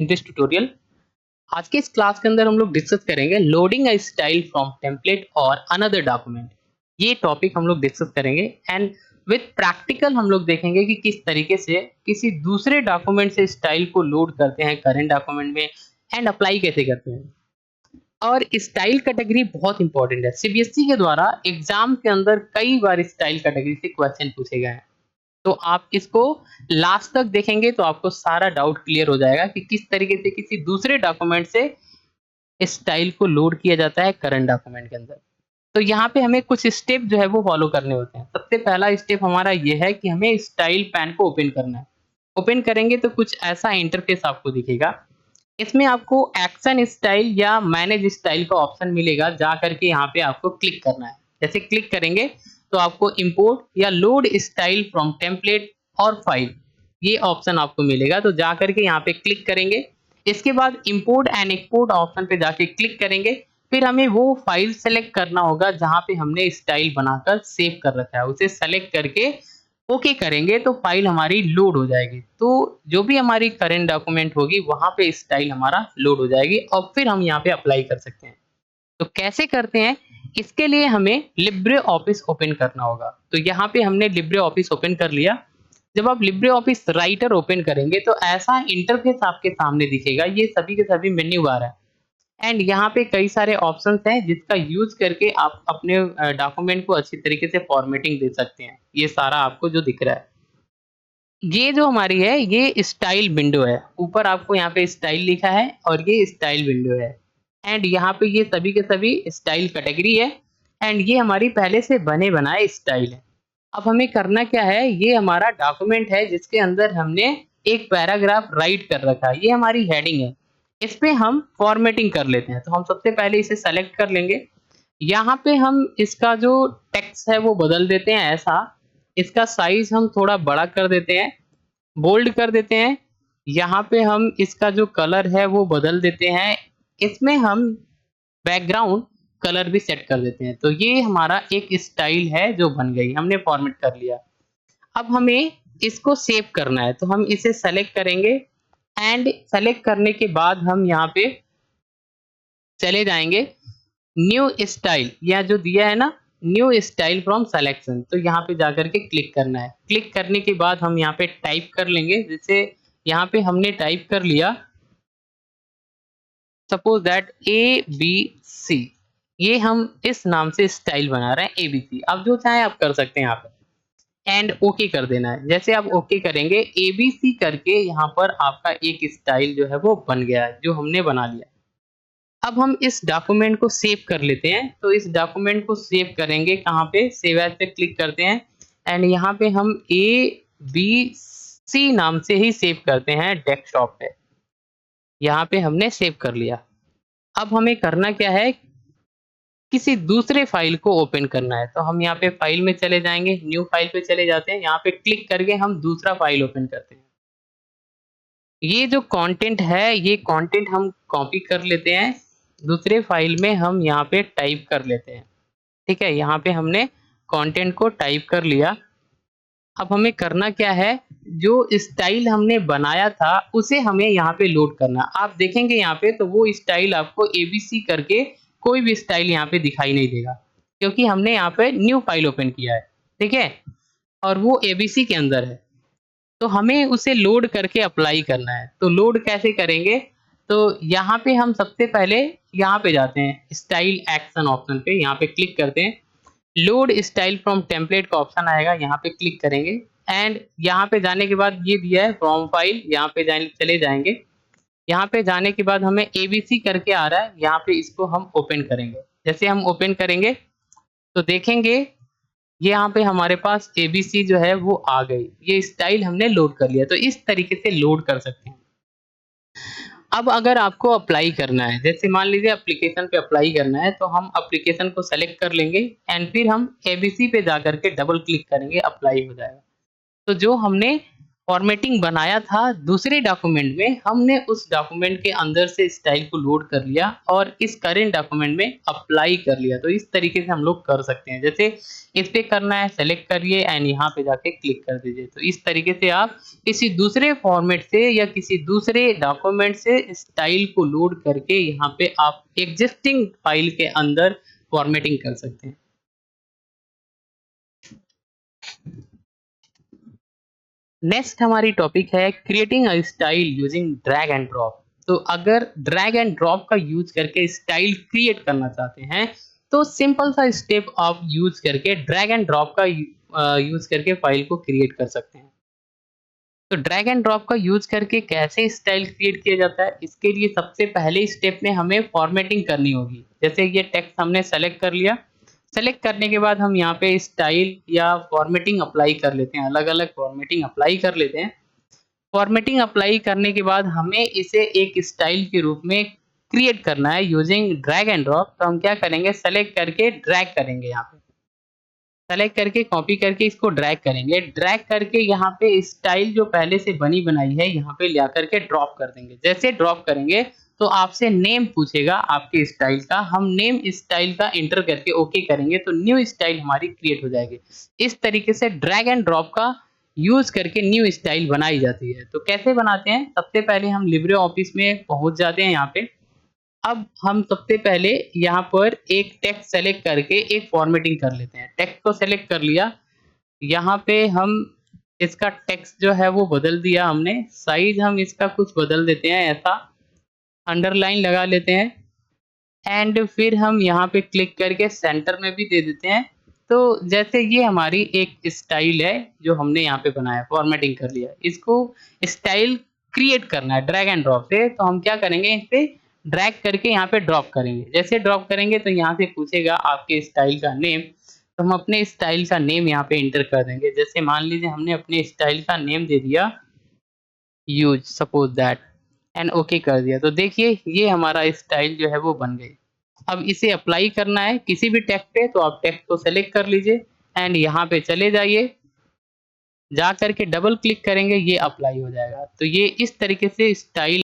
This tutorial. आज के इस क्लास के अंदर हम लोग डिस्कस करेंगे loading a style from template और अनदर डॉक्यूमेंट। ये टॉपिक हम लोग डिस्कस करेंगे एंड विद प्रैक्टिकल हम लोग देखेंगे कि किस तरीके से किसी दूसरे डॉक्यूमेंट से स्टाइल को लोड करते हैं करंट डॉक्यूमेंट में एंड अप्लाई कैसे करते हैं। और स्टाइल कैटेगरी बहुत इंपॉर्टेंट है। सीबीएसई के द्वारा एग्जाम के अंदर कई बार स्टाइल कैटेगरी से क्वेश्चन पूछे गए हैं, तो आप इसको लास्ट तक देखेंगे तो आपको सारा डाउट क्लियर हो जाएगा कि किस तरीके से किसी दूसरे डॉक्यूमेंट से स्टाइल को लोड किया जाता है करंट डॉक्यूमेंट के अंदर। तो यहाँ पे हमें कुछ स्टेप जो है वो फॉलो करने होते हैं। सबसे पहला स्टेप हमारा ये है कि हमें स्टाइल पैन को ओपन करना है। ओपन करेंगे तो कुछ ऐसा इंटरफेस आपको दिखेगा। इसमें आपको एक्शन स्टाइल या मैनेज स्टाइल का ऑप्शन मिलेगा, जा करके यहाँ पे आपको क्लिक करना है। जैसे क्लिक करेंगे तो आपको इंपोर्ट या लोड स्टाइल फ्रॉम टेम्पलेट और फाइल ये ऑप्शन आपको मिलेगा, तो जा करके यहाँ पे क्लिक करेंगे। इसके बाद इंपोर्ट एंड एक्सपोर्ट ऑप्शन पे जाके क्लिक करेंगे। फिर हमें वो फाइल सेलेक्ट करना होगा जहाँ पे हमने स्टाइल बनाकर सेव कर रखा है, उसे सेलेक्ट करके ओके करेंगे तो फाइल हमारी लोड हो जाएगी। तो जो भी हमारी करंट डॉक्यूमेंट होगी वहां पे स्टाइल हमारा लोड हो जाएगी और फिर हम यहाँ पे अप्लाई कर सकते हैं। तो कैसे करते हैं, इसके लिए हमें लिब्रे ऑफिस ओपन करना होगा। तो यहाँ पे हमने लिब्रे ऑफिस ओपन कर लिया। जब आप लिब्रे ऑफिस राइटर ओपन करेंगे तो ऐसा इंटरफेस आपके सामने दिखेगा। ये सभी के सभी मेन्यू बार है एंड यहाँ पे कई सारे ऑप्शंस हैं जिसका यूज करके आप अपने डॉक्यूमेंट को अच्छी तरीके से फॉर्मेटिंग दे सकते हैं। ये सारा आपको जो दिख रहा है, ये जो हमारी है ये स्टाइल विंडो है। ऊपर आपको यहाँ पे स्टाइल लिखा है और ये स्टाइल विंडो है एंड यहाँ पे ये सभी के सभी स्टाइल कैटेगरी है एंड ये हमारी पहले से बने बनाए स्टाइल है। अब हमें करना क्या है, ये हमारा डॉक्यूमेंट है जिसके अंदर हमने एक पैराग्राफ राइट कर रखा है। ये हमारी हेडिंग है, इस पे हम फॉर्मेटिंग कर लेते हैं। तो हम सबसे पहले इसे सेलेक्ट कर लेंगे। यहाँ पे हम इसका जो टेक्स्ट है वो बदल देते हैं ऐसा। इसका साइज हम थोड़ा बड़ा कर देते हैं, बोल्ड कर देते हैं। यहाँ पे हम इसका जो कलर है वो बदल देते हैं। इसमें हम बैकग्राउंड कलर भी सेट कर देते हैं। तो ये हमारा एक स्टाइल है जो बन गई, हमने फॉर्मेट कर लिया। अब हमें इसको सेव करना है, तो हम इसे सेलेक्ट करेंगे एंड सेलेक्ट करने के बाद हम यहाँ पे चले जाएंगे न्यू स्टाइल, या जो दिया है ना न्यू स्टाइल फ्रॉम सिलेक्शन, तो यहाँ पे जाकर के क्लिक करना है। क्लिक करने के बाद हम यहाँ पे टाइप कर लेंगे। जैसे यहाँ पे हमने टाइप कर लिया suppose that A B C, ये हम इस नाम से स्टाइल बना रहे हैं एबीसी। आप जो चाहे आप कर सकते हैं यहाँ पे एंड ओके कर देना है। जैसे आप ओके करेंगे एबीसी करके यहाँ पर आपका एक स्टाइल जो है वो बन गया है जो हमने बना लिया। अब हम इस डॉक्यूमेंट को सेव कर लेते हैं। तो इस डॉक्यूमेंट को सेव करेंगे कहाँ पे, सेव एज पे क्लिक करते हैं एंड यहाँ पे हम ए बी सी नाम से ही सेव करते हैं डेस्कटॉप पे। यहाँ पे हमने सेव कर लिया। अब हमें करना क्या है, किसी दूसरे फाइल को ओपन करना है। तो हम यहाँ पे फाइल में चले जाएंगे, न्यू फाइल पे चले जाते हैं। यहाँ पे क्लिक करके हम दूसरा फाइल ओपन करते हैं। ये जो कंटेंट है ये कंटेंट हम कॉपी कर लेते हैं, दूसरे फाइल में हम यहाँ पे टाइप कर लेते हैं। ठीक है, यहाँ पे हमने कंटेंट को टाइप कर लिया। अब हमें करना क्या है, जो स्टाइल हमने बनाया था उसे हमें यहाँ पे लोड करना। आप देखेंगे यहाँ पे तो वो स्टाइल आपको एबीसी करके कोई भी स्टाइल यहाँ पे दिखाई नहीं देगा, क्योंकि हमने यहाँ पे न्यू फाइल ओपन किया है। ठीक है, और वो एबीसी के अंदर है। तो हमें उसे लोड करके अप्लाई करना है। तो लोड कैसे करेंगे, तो यहाँ पे हम सबसे पहले यहाँ पे जाते हैं स्टाइल एक्शन ऑप्शन पे, यहाँ पे क्लिक करते हैं। लोड स्टाइल फ्रॉम टेम्पलेट का ऑप्शन आएगा, यहाँ पे क्लिक करेंगे एंड यहाँ पे जाने के बाद ये दिया है फ्रॉम फाइल, यहाँ पे चले जाएंगे। यहाँ पे जाने के बाद हमें एबीसी करके आ रहा है, यहाँ पे इसको हम ओपन करेंगे। जैसे हम ओपन करेंगे तो देखेंगे ये यहाँ पे हमारे पास एबीसी जो है वो आ गई, ये स्टाइल हमने लोड कर लिया। तो इस तरीके से लोड कर सकते हैं। अब अगर आपको अप्लाई करना है, जैसे मान लीजिए एप्लीकेशन पे अप्लाई करना है, तो हम एप्लीकेशन को सेलेक्ट कर लेंगे एंड फिर हम एबीसी पे जाकर के डबल क्लिक करेंगे, अप्लाई हो जाएगा। तो जो हमने फॉर्मेटिंग बनाया था दूसरे डॉक्यूमेंट में, हमने उस डॉक्यूमेंट के अंदर से स्टाइल को लोड कर लिया और इस करेंट डॉक्यूमेंट में अप्लाई कर लिया। तो इस तरीके से हम लोग कर सकते हैं। जैसे इस पे करना है, सेलेक्ट करिए एंड यहाँ पे जाके क्लिक कर दीजिए। तो इस तरीके से आप किसी दूसरे फॉर्मेट से या किसी दूसरे डॉक्यूमेंट से स्टाइल को लोड करके यहाँ पे आप एग्जिस्टिंग फाइल के अंदर फॉर्मेटिंग कर सकते हैं। नेक्स्ट हमारी टॉपिक है creating a style using drag and drop. तो अगर ड्रैग एंड ड्रॉप का यूज करके स्टाइल क्रिएट करना चाहते हैं तो सिंपल सा स्टेप आप यूज करके ड्रैग एंड ड्रॉप का यूज करके फाइल को क्रिएट कर सकते हैं। तो ड्रैग एंड ड्रॉप का यूज करके कैसे स्टाइल क्रिएट किया जाता है, इसके लिए सबसे पहले स्टेप में हमें फॉर्मेटिंग करनी होगी। जैसे ये टेक्स्ट हमने सेलेक्ट कर लिया, सेलेक्ट करने के बाद हम यहाँ पे स्टाइल या फॉर्मेटिंग अप्लाई कर लेते हैं, अलग अलग फॉर्मेटिंग अप्लाई कर लेते हैं। फॉर्मेटिंग अप्लाई करने के बाद हमें इसे एक स्टाइल के रूप में क्रिएट करना है यूजिंग ड्रैग एंड ड्रॉप। तो हम क्या करेंगे, सेलेक्ट करके ड्रैग करेंगे, यहाँ पे सेलेक्ट करके कॉपी करके इसको ड्रैग करेंगे। ड्रैग करके यहाँ पे स्टाइल जो पहले से बनी बनाई है यहाँ पे ला करके ड्रॉप कर देंगे। जैसे ड्रॉप करेंगे तो आपसे नेम पूछेगा आपके स्टाइल का, हम नेम स्टाइल का एंटर करके ओके करेंगे तो न्यू स्टाइल हमारी क्रिएट हो जाएगी। इस तरीके से ड्रैग एंड ड्रॉप का यूज करके न्यू स्टाइल बनाई जाती है। तो कैसे बनाते हैं, सबसे पहले हम लिब्रे ऑफिस में पहुंच जाते हैं। यहाँ पे अब हम सबसे पहले यहाँ पर एक टेक्स्ट सेलेक्ट करके एक फॉर्मेटिंग कर लेते हैं। टेक्स्ट को सेलेक्ट कर लिया, यहाँ पे हम इसका टेक्स्ट जो है वो बदल दिया हमने, साइज हम इसका कुछ बदल देते हैं, ऐसा अंडरलाइन लगा लेते हैं एंड फिर हम यहाँ पे क्लिक करके सेंटर में भी दे देते हैं। तो जैसे ये हमारी एक स्टाइल है जो हमने यहाँ पे बनाया, फॉर्मेटिंग कर लिया। इसको स्टाइल क्रिएट करना है ड्रैग एंड ड्रॉप से, तो हम क्या करेंगे, इस पे ड्रैग करके यहाँ पे ड्रॉप करेंगे। जैसे ड्रॉप करेंगे तो यहाँ से पूछेगा आपके स्टाइल का नेम, तो हम अपने स्टाइल का नेम यहाँ पे इंटर कर देंगे। जैसे मान लीजिए हमने अपने स्टाइल का नेम दे दिया use suppose that and okay कर दिया। तो देखिए ये हमारा स्टाइल जो है वो बन गई। अब इसे अप्लाई करना है किसी भी टेक्स्ट पे, तो आप टेक्स्ट को सेलेक्ट कर लीजिए एंड यहाँ पे चले जाइए, जा करके डबल क्लिक करेंगे, ये अप्लाई हो जाएगा। तो ये इस तरीके से स्टाइल